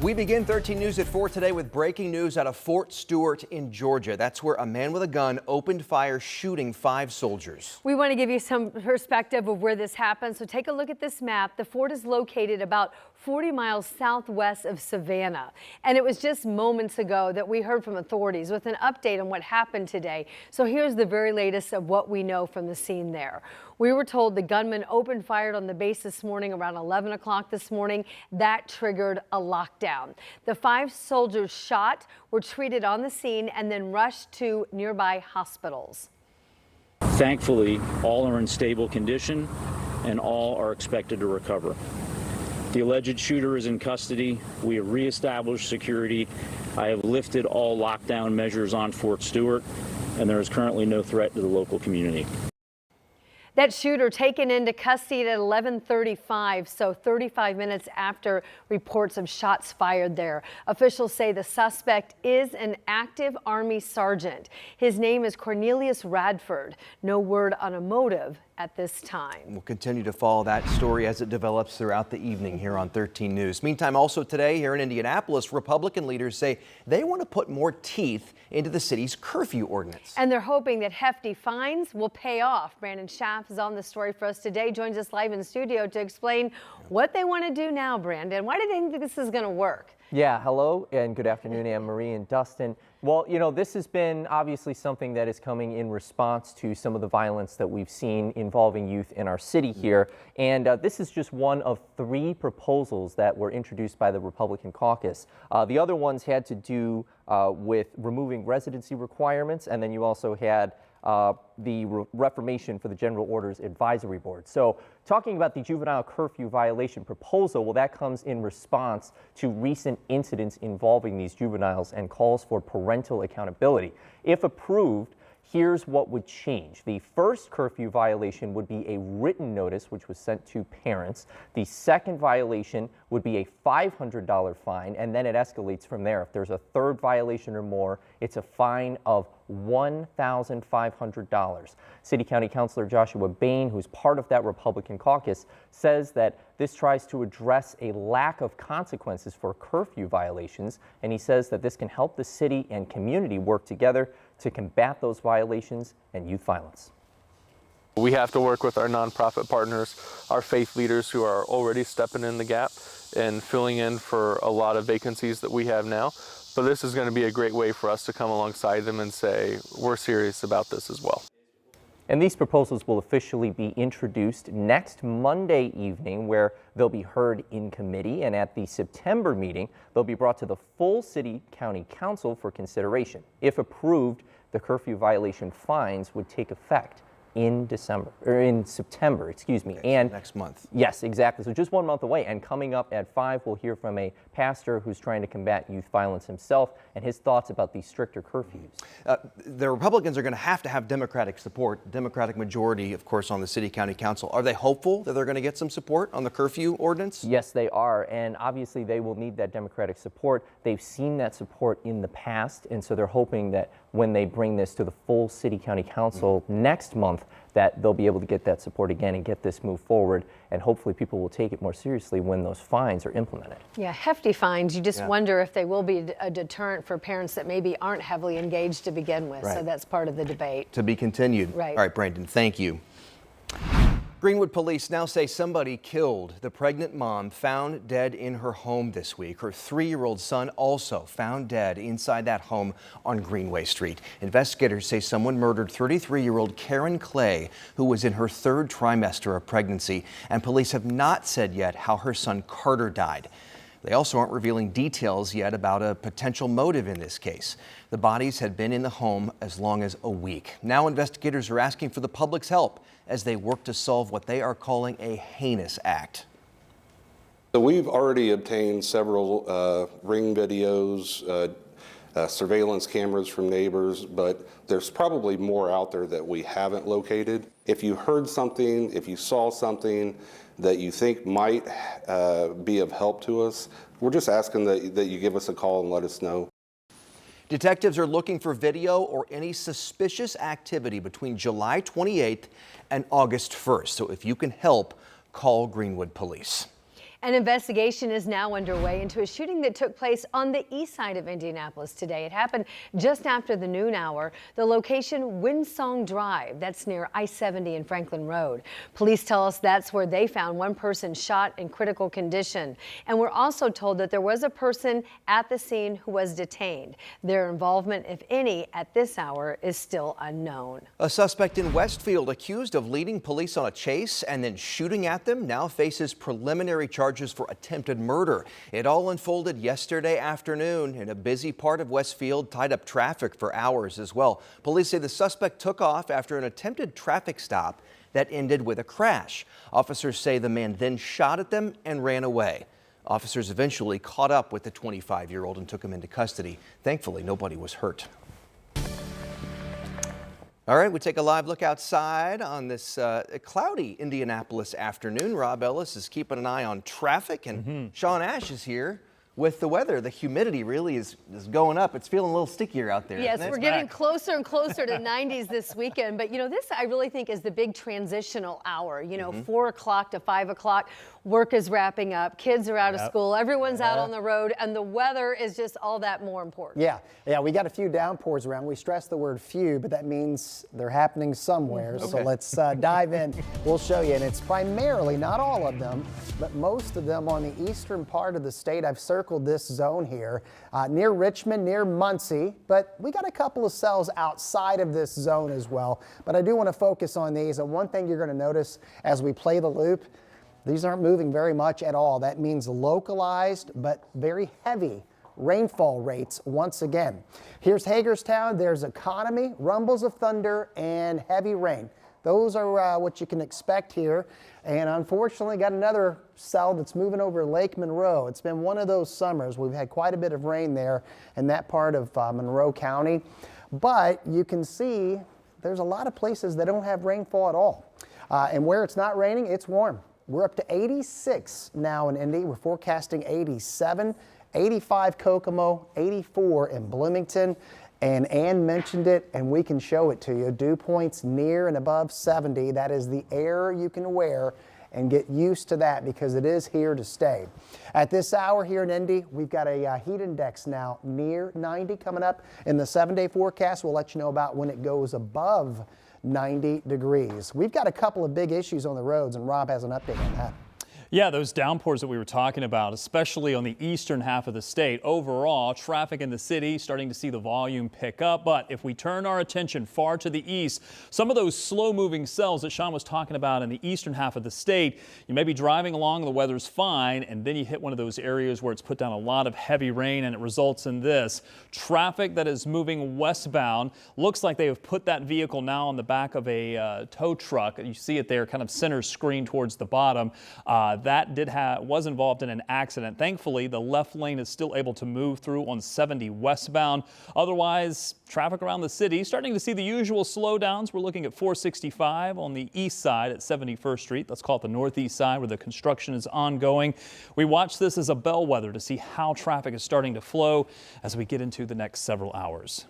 We begin 13 News at 4 today with breaking news out of Fort Stewart in Georgia. That's where a man with a gun opened fire, shooting 5 soldiers. We want to give you some perspective of where this happened. So take a look at this map. The fort is located about 40 miles southwest of Savannah. And it was just moments ago that we heard from authorities with an update on what happened today. So here's the very latest of what we know from the scene there. We were told the gunman opened fire on the base this morning around 11 o'clock this morning. That triggered a lockdown. The 5 soldiers shot were treated on the scene and then rushed to nearby hospitals. Thankfully, all are in stable condition and all are expected to recover. The alleged shooter is in custody. We have reestablished security. I have lifted all lockdown measures on Fort Stewart, and there is currently no threat to the local community. That shooter taken into custody at 11:35, so 35 minutes after reports of shots fired there. Officials say the suspect is an active Army sergeant. His name is Cornelius Radford. No word on a motive at this time. We'll continue to follow that story as it develops throughout the evening here on 13 News. Meantime, also today here in Indianapolis, Republican leaders say they want to put more teeth into the city's curfew ordinance. And they're hoping that hefty fines will pay off. Brandon Schaff is on the story for us today, joins us live in studio to explain what they want to do now. Brandon, why do they think this is going to work? Yeah, hello and good afternoon, Anne-Marie and Dustin. Well, you know, this has been obviously something that is coming in response to some of the violence that we've seen involving youth in our city here. And this is just one of 3 proposals that were introduced by the Republican caucus. The other ones had to do with removing residency requirements, and then you also had the reformation for the General Orders Advisory Board. So talking about the juvenile curfew violation proposal, well, that comes in response to recent incidents involving these juveniles and calls for parental accountability. If approved, here's what would change. The first curfew violation would be a written notice, which was sent to parents. The second violation would be a $500 fine, and then it escalates from there. If there's a third violation or more, it's a fine of $1,500. City County Councilor Joshua Bain, who's part of that Republican caucus, says that this tries to address a lack of consequences for curfew violations, and he says that this can help the city and community work together to combat those violations and youth violence. We have to work with our nonprofit partners, our faith leaders who are already stepping in the gap and filling in for a lot of vacancies that we have now. But this is going to be a great way for us to come alongside them and say, we're serious about this as well. And these proposals will officially be introduced next Monday evening, where they'll be heard in committee, and at the September meeting, they'll be brought to the full City County Council for consideration. If approved, the curfew violation fines would take effect in September, excuse me. Okay, and so next month. Yes, exactly. So just 1 month away. And coming up at 5, we'll hear from a pastor who's trying to combat youth violence himself and his thoughts about these stricter curfews. The Republicans are going to have Democratic support, Democratic majority, of course, on the City County Council. Are they hopeful that they're going to get some support on the curfew ordinance? Yes, they are. And obviously they will need that Democratic support. They've seen that support in the past. And so they're hoping that when they bring this to the full City County Council next month, that they'll be able to get that support again and get this move forward, and hopefully people will take it more seriously when those fines are implemented. Yeah, hefty fines. You just wonder if they will be a deterrent for parents that maybe aren't heavily engaged to begin with. Right. So that's part of the debate. To be continued. Right. All right, Brandon, thank you. Greenwood police now say somebody killed the pregnant mom found dead in her home this week. Her 3-year-old son also found dead inside that home on Greenway Street. Investigators say someone murdered 33-year-old Karen Clay, who was in her 3rd trimester of pregnancy, and police have not said yet how her son Carter died. They also aren't revealing details yet about a potential motive in this case. The bodies had been in the home as long as a week. Now investigators are asking for the public's help as they work to solve what they are calling a heinous act. So we've already obtained several ring videos, surveillance cameras from neighbors, but there's probably more out there that we haven't located. If you heard something, if you saw something that you think might be of help to us, we're just asking that you give us a call and let us know. Detectives are looking for video or any suspicious activity between July 28th and August 1st. So if you can help, call Greenwood Police. An investigation is now underway into a shooting that took place on the east side of Indianapolis today. It happened just after the noon hour. The location, Windsong Drive, that's near I-70 and Franklin Road. Police tell us that's where they found one person shot in critical condition. And we're also told that there was a person at the scene who was detained. Their involvement, if any, at this hour is still unknown. A suspect in Westfield accused of leading police on a chase and then shooting at them now faces preliminary charges for attempted murder. It all unfolded yesterday afternoon in a busy part of Westfield, tied up traffic for hours as well. Police say the suspect took off after an attempted traffic stop that ended with a crash. Officers say the man then shot at them and ran away. Officers eventually caught up with the 25-year-old and took him into custody. Thankfully, nobody was hurt. All right, we take a live look outside on this cloudy Indianapolis afternoon. Rob Ellis is keeping an eye on traffic, and Sean Ash is here with the weather. The humidity really is going up. It's feeling a little stickier out there. Yes, we're getting closer and closer to 90s this weekend. But, this I really think is the big transitional hour. 4 o'clock to 5 o'clock, work is wrapping up. Kids are out of school. Everyone's out on the road. And the weather is just all that more important. Yeah, we got a few downpours around. We stress the word few, but that means they're happening somewhere. So let's dive in. We'll show you. And it's primarily, not all of them, but most of them on the eastern part of the state. I've circled this zone here near Richmond, near Muncie, but we got a couple of cells outside of this zone as well. But I do want to focus on these. And one thing you're going to notice as we play the loop, these aren't moving very much at all. That means localized but very heavy rainfall rates once again. Here's Hagerstown. There's Economy, rumbles of thunder, and heavy rain. Those are what you can expect here. And unfortunately, got another cell that's moving over Lake Monroe. It's been one of those summers. We've had quite a bit of rain there in that part of Monroe County. But you can see there's a lot of places that don't have rainfall at all. And where it's not raining, it's warm. We're up to 86 now in Indy. We're forecasting 87, 85 Kokomo, 84 in Bloomington. And Ann mentioned it, and we can show it to you. Dew points near and above 70. That is the air you can wear, and get used to that because it is here to stay. At this hour here in Indy, we've got a heat index now near 90 coming up in the 7-day forecast. We'll let you know about when it goes above 90 degrees. We've got a couple of big issues on the roads, and Rob has an update on that. Yeah, those downpours that we were talking about, especially on the eastern half of the state. Overall, traffic in the city starting to see the volume pick up. But if we turn our attention far to the east, some of those slow-moving cells that Sean was talking about in the eastern half of the state, you may be driving along, the weather's fine, and then you hit one of those areas where it's put down a lot of heavy rain, and it results in this. Traffic that is moving westbound. Looks like they have put that vehicle now on the back of a tow truck. You see it there, kind of center screen towards the bottom. That was involved in an accident. Thankfully, the left lane is still able to move through on 70 westbound. Otherwise, traffic around the city starting to see the usual slowdowns. We're looking at 465 on the east side at 71st Street. Let's call it the northeast side where the construction is ongoing. We watch this as a bellwether to see how traffic is starting to flow as we get into the next several hours.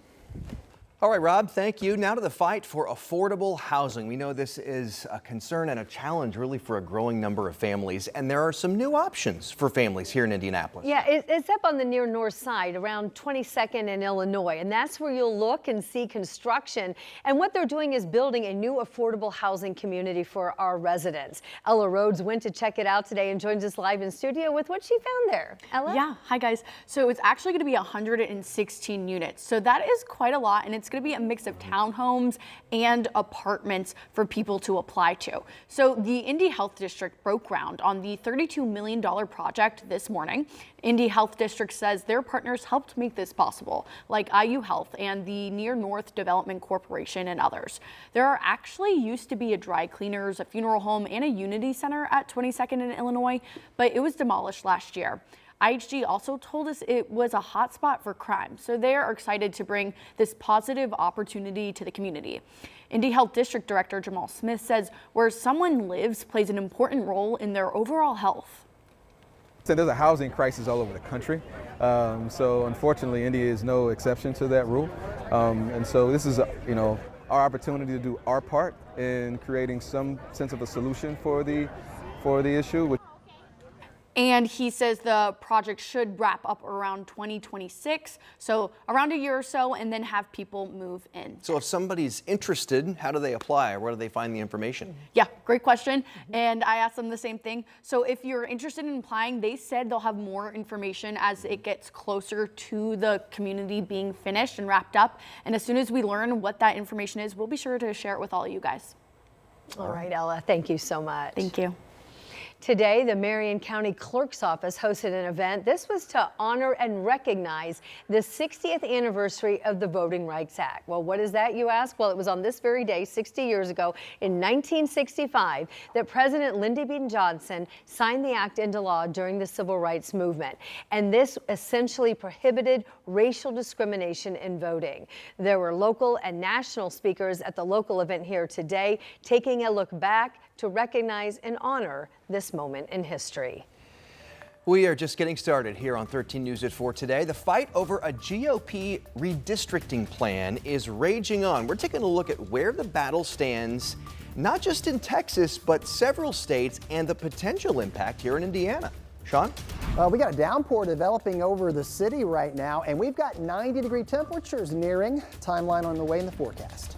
All right, Rob, thank you. Now to the fight for affordable housing. We know this is a concern and a challenge really for a growing number of families, and there are some new options for families here in Indianapolis. Yeah, it's up on the near north side around 22nd and Illinois, and that's where you'll look and see construction. And what they're doing is building a new affordable housing community for our residents. Ella Rhodes went to check it out today and joins us live in studio with what she found there. Ella? Yeah, hi guys. So it's actually going to be 116 units. So that is quite a lot, and it's going to be a mix of townhomes and apartments for people to apply to. So the Indy Health District broke ground on the $32 million project this morning. Indy Health District says their partners helped make this possible, like IU Health and the Near North Development Corporation and others. There are actually used to be a dry cleaners, a funeral home, and a Unity Center at 22nd in Illinois, but it was demolished last year. IHG also told us it was a hotspot for crime, so they are excited to bring this positive opportunity to the community. Indy Health District Director Jamal Smith says where someone lives plays an important role in their overall health. So there's a housing crisis all over the country. So unfortunately, Indy is no exception to that rule. And so this is, our opportunity to do our part in creating some sense of a solution for the issue. And he says the project should wrap up around 2026, so around a year or so, and then have people move in. So if somebody's interested, how do they apply? Where do they find the information? Yeah, great question. And I asked them the same thing. So if you're interested in applying, they said they'll have more information as it gets closer to the community being finished and wrapped up. And as soon as we learn what that information is, we'll be sure to share it with all of you guys. All right, Ella, thank you so much. Thank you. Today, the Marion County Clerk's Office hosted an event. This was to honor and recognize the 60th anniversary of the Voting Rights Act. Well, what is that, you ask? Well, it was on this very day, 60 years ago, in 1965, that President Lyndon B. Johnson signed the act into law during the Civil Rights Movement. And this essentially prohibited racial discrimination in voting. There were local and national speakers at the local event here today, taking a look back to recognize and honor this moment in history. We are just getting started here on 13 News at 4 today. The fight over a GOP redistricting plan is raging on. We're taking a look at where the battle stands, not just in Texas, but several states, and the potential impact here in Indiana. Sean? We got a downpour developing over the city right now, and we've got 90-degree temperatures nearing. Timeline on the way in the forecast.